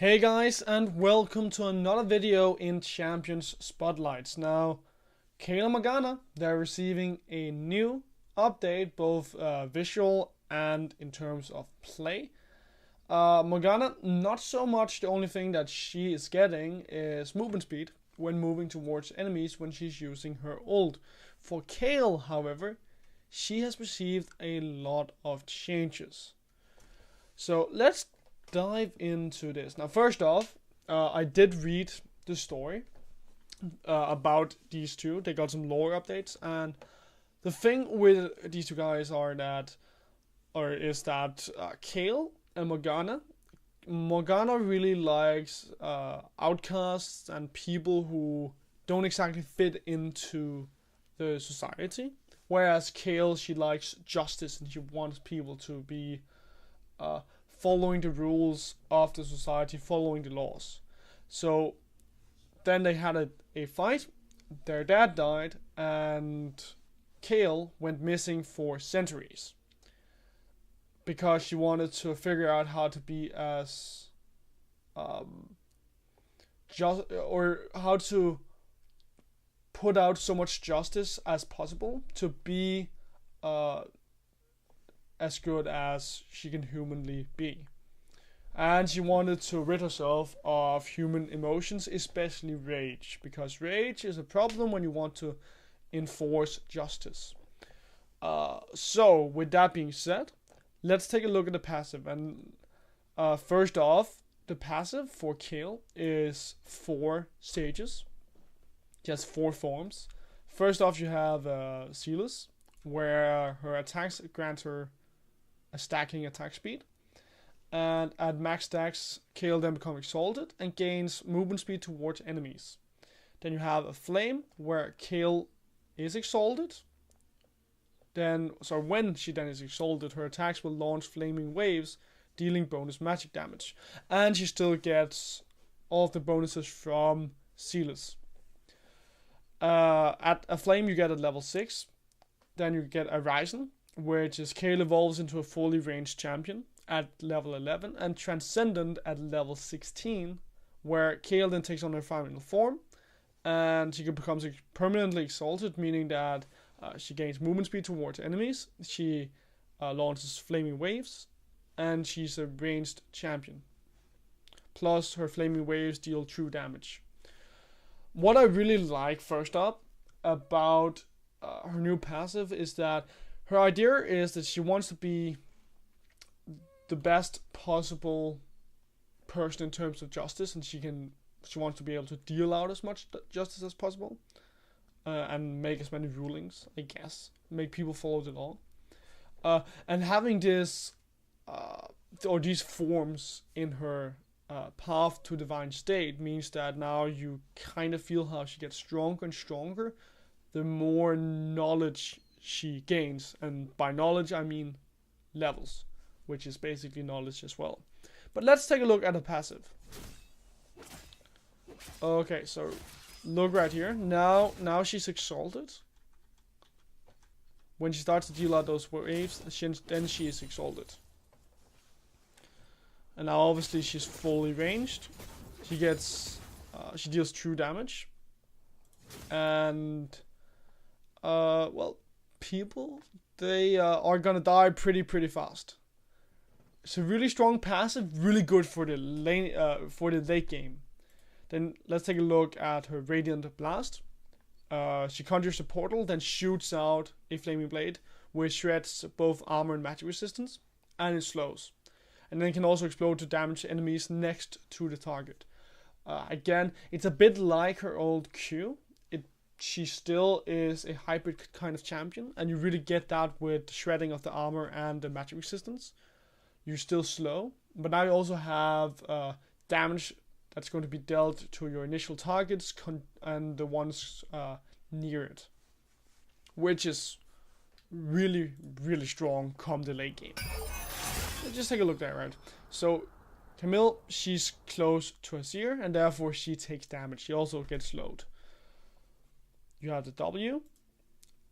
Hey guys, and welcome to another video in Champions Spotlights. Now, Kayle and Morgana, they're receiving a new update, both visual and in terms of play. Morgana, not so much. The only thing that she is getting is movement speed when moving towards enemies when she's using her ult. For Kayle, however, she has received a lot of changes. So let's dive into this. Now, first off, I did read the story about these two. They got some lore updates, and the thing with these two guys is that Kayle and Morgana really likes outcasts and people who don't exactly fit into the society. Whereas Kayle, she likes justice and she wants people to be following the rules of the society, following the laws. So then they had a fight, their dad died, and Kayle went missing for centuries. Because she wanted to figure out how to be as just, or how to put out so much justice as possible to be as good as she can humanly be. And she wanted to rid herself of human emotions, especially rage, because rage is a problem when you want to enforce justice. So, with that being said, let's take a look at the passive. And first off, the passive for Kayle is 4 stages. She has 4 forms. First off, you have Daedalus, where her attacks grant her a stacking attack speed. And at max stacks, Kayle then becomes exalted and gains movement speed towards enemies. Then you have a flame, where Kayle is exalted. When she then is exalted, her attacks will launch flaming waves, dealing bonus magic damage. And she still gets all of the bonuses from Daedalus. At a flame, you get at level 6. Then you get a Risen, which is Kayle evolves into a fully ranged champion at level 11, and Transcendent at level 16, where Kayle then takes on her final form, and she becomes permanently exalted, meaning that she gains movement speed towards enemies, she launches flaming waves, and she's a ranged champion. Plus, her flaming waves deal true damage. What I really like, first up, about her new passive is that her idea is that she wants to be the best possible person in terms of justice, and she wants to be able to deal out as much justice as possible, and make as many rulings, I guess, make people follow the law. And having this or these forms in her path to divine state means that now you kind of feel how she gets stronger and stronger the more knowledge she gains, and by knowledge I mean levels, which is basically knowledge as well. But let's take a look at the passive. Okay, so look right here. Now she's exalted. When she starts to deal out those waves, then she is exalted. And now obviously she's fully ranged. She deals true damage. And people, they are gonna die pretty fast. It's a really strong passive, really good for the late game. Then let's take a look at her Radiant Blast. She conjures a portal, then shoots out a flaming blade, which shreds both armor and magic resistance, and it slows. And then it can also explode to damage enemies next to the target. Again, it's a bit like her old Q. She still is a hybrid kind of champion, and you really get that with the shredding of the armor and the magic resistance. You're still slow, but now you also have damage that's going to be dealt to your initial targets and the ones near it, which is really strong come the late game. Let's just take a look there, right? So Camille, she's close to Azir, and therefore she takes damage. She also gets slowed. You have the W,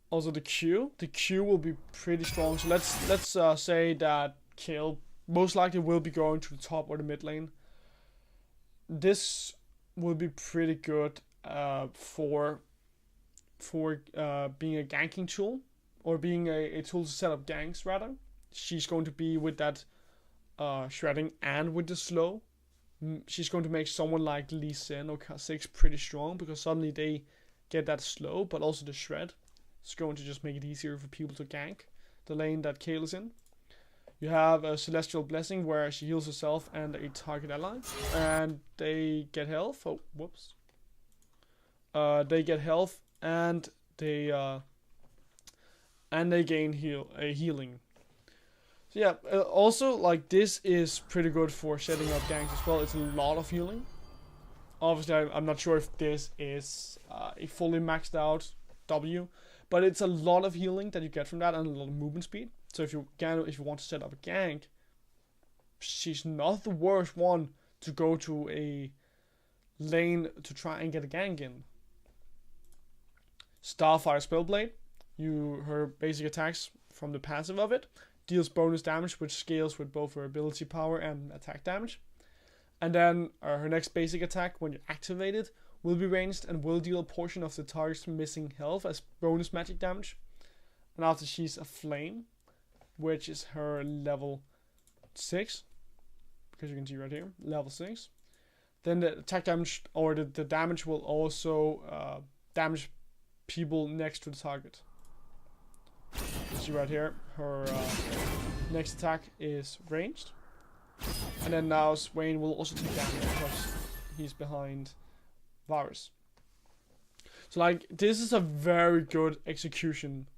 also the Q. The Q will be pretty strong. So let's say that Kayle most likely will be going to the top or the mid lane. this will be pretty good for being a ganking tool, or being a tool to set up ganks rather. She's going to be with that shredding and with the slow. She's going to make someone like Lee Sin or Kha'Zix pretty strong, because suddenly they get that slow, but also the shred. It's going to just make it easier for people to gank the lane that Kayle is in. You have a Celestial Blessing where she heals herself and a target ally, and they get health. Oh, whoops. They get health and they gain healing. So yeah, also like this is pretty good for setting up ganks as well. It's a lot of healing. Obviously, I'm not sure if this is a fully maxed out W, but it's a lot of healing that you get from that, and a lot of movement speed. So if you want to set up a gank, she's not the worst one to go to a lane to try and get a gank in. Starfire Spellblade, her basic attacks from the passive of it deals bonus damage, which scales with both her ability power and attack damage. And then her next basic attack, when you activate it, will be ranged and will deal a portion of the target's missing health as bonus magic damage. And after, she's a flame, which is her level 6, because you can see right here, level 6. Then the attack damage, or the damage, will also damage people next to the target. You see right here, her next attack is ranged. And then now Swain will also take damage because he's behind Varus. So like, this is a very good execution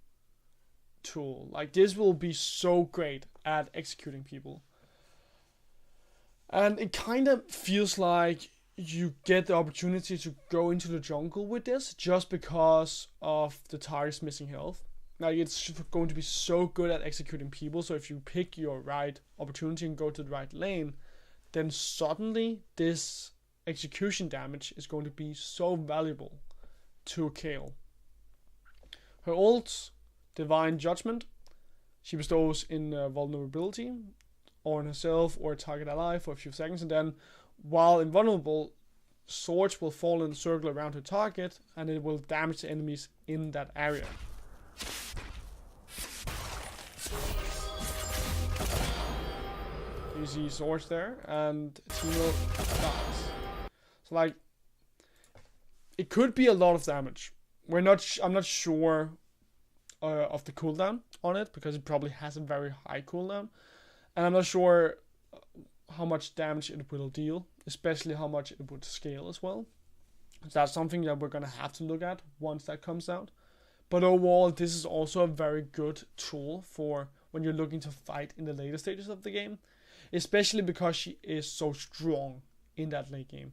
tool. Like, this will be so great at executing people. And it kind of feels like you get the opportunity to go into the jungle with this just because of the target's missing health. Like, it's going to be so good at executing people. So if you pick your right opportunity and go to the right lane, then suddenly this execution damage is going to be so valuable to Kayle. Her ult, Divine Judgment, she bestows invulnerability on herself or a target ally for a few seconds, and then while invulnerable, swords will fall in a circle around her target, and it will damage the enemies in that area. You see swords there, and Timo dies. So like, it could be a lot of damage. I'm not sure of the cooldown on it, because it probably has a very high cooldown, and I'm not sure how much damage it will deal, especially how much it would scale as well. So that's something that we're gonna have to look at once that comes out. But overall, this is also a very good tool for when you're looking to fight in the later stages of the game, especially because she is so strong in that late game.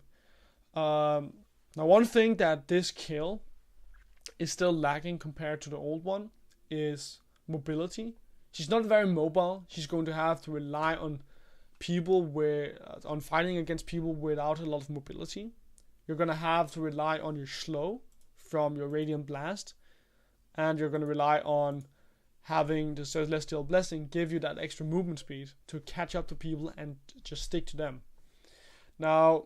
Now, one thing that this Kayle is still lacking compared to the old one is mobility. She's not very mobile. She's going to have to rely on fighting against people without a lot of mobility. You're going to have to rely on your slow from your Radiant Blast, and you're going to rely on having the Celestial Blessing give you that extra movement speed to catch up to people and just stick to them. Now,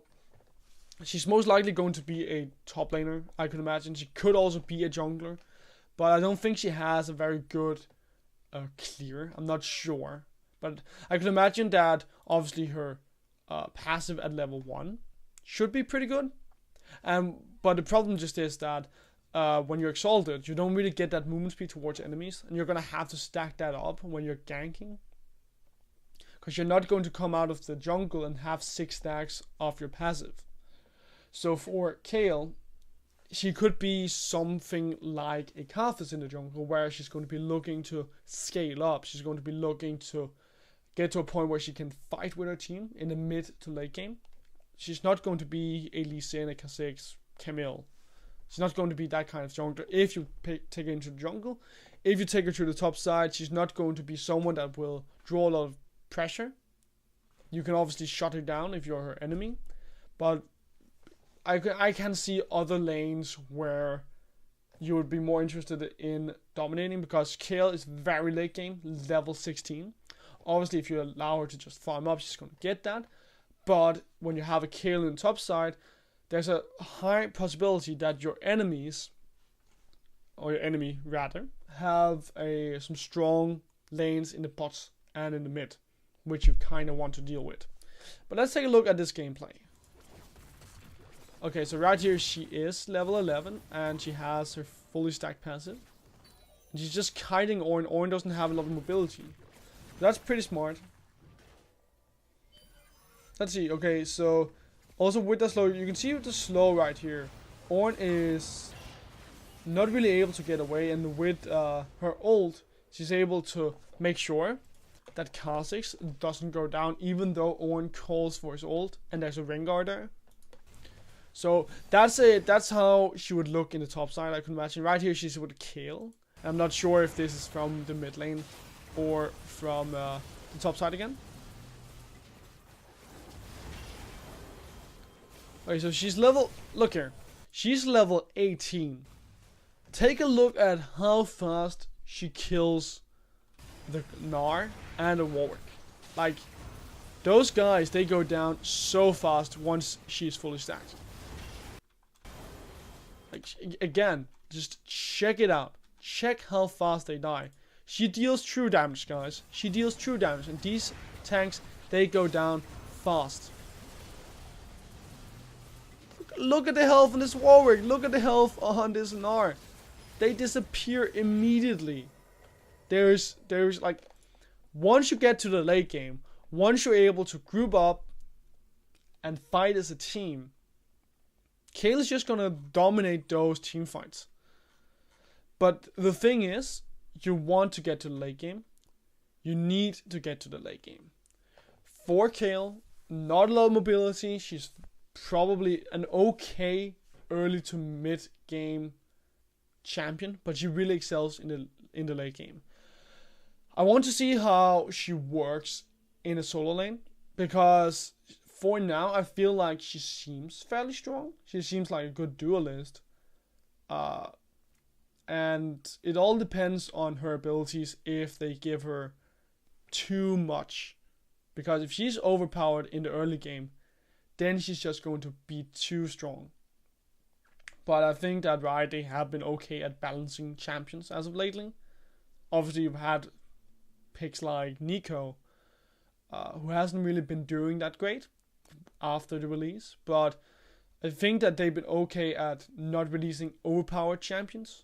she's most likely going to be a top laner, I could imagine. She could also be a jungler, but I don't think she has a very good clear. I'm not sure. But I could imagine that obviously her passive at level 1 should be pretty good. But the problem just is that when you're exalted, you don't really get that movement speed towards enemies, and you're going to have to stack that up when you're ganking, because you're not going to come out of the jungle and have 6 stacks of your passive. So for Kayle, she could be something like a Karthus in the jungle, where she's going to be looking to scale up. She's going to be looking to get to a point where she can fight with her team in the mid to late game. She's not going to be a Lee Sin, a Kha'Zix, Camille. She's not going to be that kind of jungler if you take her into the jungle. If you take her to the top side, she's not going to be someone that will draw a lot of pressure. You can obviously shut her down if you're her enemy, but I can see other lanes where you would be more interested in dominating, because Kayle is very late game, level 16. Obviously, if you allow her to just farm up, she's going to get that. But when you have a Kayle in top side, there's a high possibility that your enemies, or your enemy rather, have some strong lanes in the pots and in the mid, which you kind of want to deal with. But let's take a look at this gameplay. Okay, so right here she is level 11 and she has her fully stacked passive. And she's just kiting Ornn. Ornn doesn't have a lot of mobility. That's pretty smart. Let's see, okay, so also with the slow, you can see with the slow right here, Ornn is not really able to get away, and with her ult, she's able to make sure that Kha'Zix doesn't go down, even though Ornn calls for his ult, and there's a Rengar there. So that's it. That's how she would look in the top side, I can imagine. Right here, she's with a Kayle. I'm not sure if this is from the mid lane or from the top side again. Okay, so she's level. Look here, she's level 18. Take a look at how fast she kills the Gnar and the Rework. Like, those guys, they go down so fast once she's fully stacked. Like, again, just check it out. Check how fast they die. She deals true damage, guys. She deals true damage, and these tanks, they go down fast. Look at the health on this Rework. Look at the health on this Gnar. They disappear immediately. There's like, once you get to the late game, once you're able to group up and fight as a team, Kayle is just gonna dominate those team fights. But the thing is, you want to get to the late game. You need to get to the late game. For Kayle, not a lot of mobility. She's probably an okay early to mid game champion, but she really excels in the late game. I want to see how she works in a solo lane, because for now I feel like she seems fairly strong. She seems like a good duelist. And it all depends on her abilities if they give her too much. Because if she's overpowered in the early game, then she's just going to be too strong. But I think that Riot, they have been okay at balancing champions as of lately. Obviously, you've had picks like Nico, who hasn't really been doing that great after the release. But I think that they've been okay at not releasing overpowered champions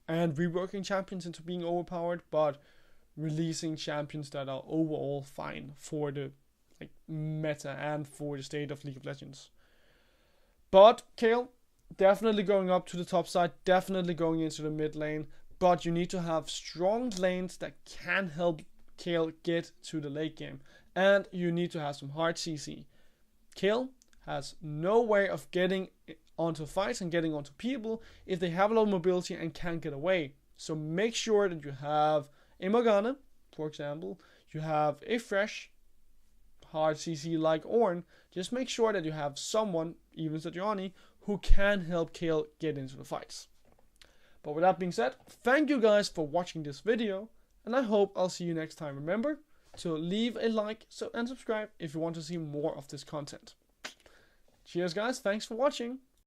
and reworking champions into being overpowered, but releasing champions that are overall fine for the meta and for the state of League of Legends. But Kayle, definitely going up to the top side, definitely going into the mid lane, but you need to have strong lanes that can help Kayle get to the late game, and you need to have some hard CC. Kayle has no way of getting onto fights and getting onto people if they have a lot of mobility and can't get away. So make sure that you have a Morgana, for example, you have a fresh hard CC like Ornn. Just make sure that you have someone, even Sejuani, who can help Kayle get into the fights. But with that being said, thank you guys for watching this video, and I hope I'll see you next time. Remember to leave a like and subscribe if you want to see more of this content. Cheers guys, thanks for watching.